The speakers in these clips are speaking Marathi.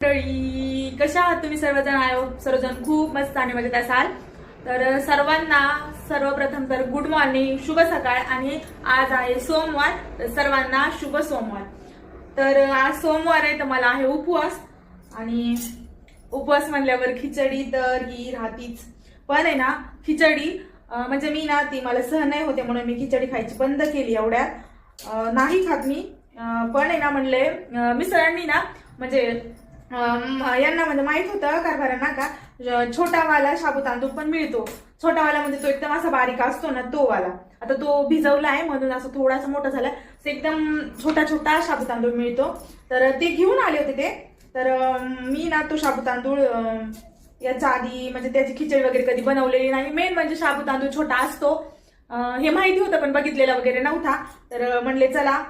मंडळी, कशा आहात तुम्ही सर्वजण? सर्वजण खूप मस्त आणि मजेत असाल. तर सर्वांना सर्वप्रथम तर गुड मॉर्निंग, शुभ सकाळ. आणि आज आहे सोमवार, तर सर्वांना शुभ सोमवार. तर आज सोमवार आहे, तर मला आहे उपवास. आणि उपवास म्हणल्यावर खिचडी तर ही राहतीच. पण आहे ना, खिचडी म्हणजे मी ना ती मला सहन नाही होते, म्हणून मी खिचडी खायची बंद केली. एवढ्यात नाही खात मी. पण आहे ना, म्हणले मिस्टरांनी ना, म्हणजे यांना म्हणजे माहित होतं कारभारांना का छोटा वाला शाबू तांदूळ पण मिळतो. छोटा वाला म्हणजे तो एकदम असा बारीक असतो ना, तो वाला. आता तो भिजवला आहे म्हणून असं थोडासा मोठा झाला. एकदम छोटा छोटा शाबू तांदूळ मिळतो, तर ते घेऊन आले होते ते. तर मी ना तो शाबू तांदूळ याच्या आधी म्हणजे त्याची खिचडी वगैरे कधी बनवलेली नाही. मेन म्हणजे शाबू तांदूळ छोटा असतो हे माहिती होतं, पण बघितलेला वगैरे नव्हता. तर म्हणले चला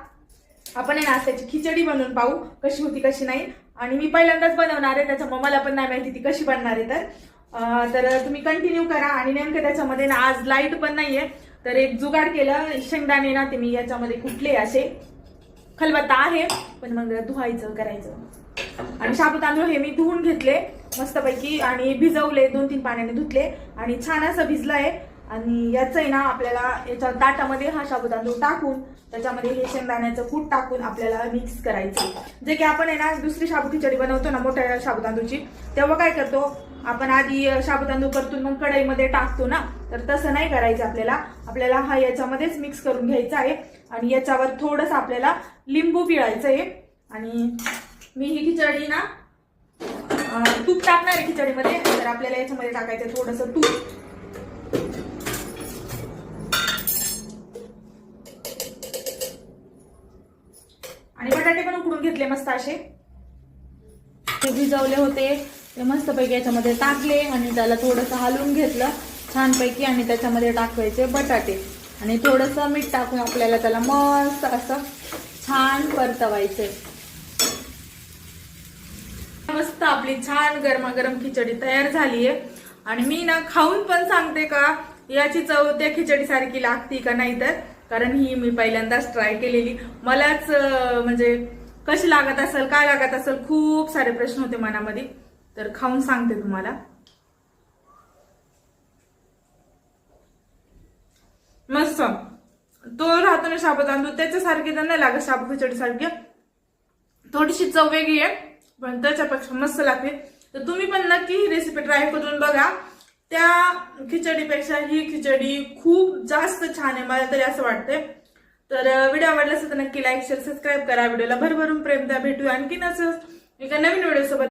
आपण आहे ना त्याची खिचडी बनवून पाहू कशी होती कशी नाही. आणि मी पहिल्यांदाच बनवणार आहे, त्याच्यामुळे मला पण नाही माहिती ती कशी बनणार आहे. तर तुम्ही कंटिन्यू करा. आणि नेमकं त्याच्यामध्ये ना आज लाईट पण नाहीये, तर एक जुगाड केलं. शेंगदाणे ना ते मी याच्यामध्ये कुठले असे खलबत्ता आहे, पण मग धुवायचं करायचं. आणि शाबू तांदूळ हे मी धुवून घेतले मस्तपैकी आणि भिजवले, 2-3 पाण्याने धुतले आणि छान असं भिजलंय. आणि याचं आहे ना आपल्याला याच्या ताटामध्ये हा शाबू तांदूळ टाकून त्याच्यामध्ये हे शेंगदाण्याचं कूट टाकून आपल्याला मिक्स करायचं. जे की आपण आहे ना दुसरी शाबू खिचडी बनवतो ना मोठ्या शाबू तांदूळची, तेव्हा काय करतो आपण आधी शाबू तांदूळ परतून मग कढईमध्ये टाकतो ना, तर तसं नाही करायचं. आपल्याला हा याच्यामध्येच मिक्स करून घ्यायचा आहे. आणि याच्यावर थोडंसं आपल्याला लिंबू पिळायचं आहे. आणि मी ही खिचडी ना तूप टाकणार आहे खिचडीमध्ये, तर आपल्याला याच्यामध्ये टाकायचं थोडंसं तूप. आणि बटाटे पण उकडून घेतले मस्त असे, ते भिजवले होते ते मस्तपैकी याच्यामध्ये टाकले आणि त्याला थोडंसं हलवून घेतलं छानपैकी. आणि त्याच्यामध्ये टाकायचे बटाटे आणि थोडंसं मीठ टाकून आपल्याला त्याला मस्त असं छान परतवायचे. मस्त आपली छान गरमागरम खिचडी तयार झालीये. आणि मी ना खाऊन पण सांगते का याची चव त्या खिचडी सारखी लागती का नाही, तर कारण ही मी पहिल्यांदाच ट्राय केलेली. मलाच म्हणजे कशी लागत असेल काय लागत असेल खूप सारे प्रश्न होते मनामध्ये, तर खाऊन सांगते तुम्हाला. मस्त तो राहतो ना शाबू तांदूळ, त्याच्यासारखी तर नाही लागत शाबू खिचडी सारखी. थोडीशी चव वेगळी आहे, पण त्याच्यापेक्षा मस्त लागते. तर तुम्ही पण नक्की ही रेसिपी ट्राय करून बघा. त्या खिचडीपेक्षा ही खिचडी खूप जास्त छान आहे, मला तरी असं वाटतंय. तर व्हिडिओ आवडला असेल तर नक्की लाईक शेअर सबस्क्राईब करा. व्हिडिओला भरभरून प्रेम द्या. भेटूया आणखीन असं एका नवीन व्हिडिओ सोबत.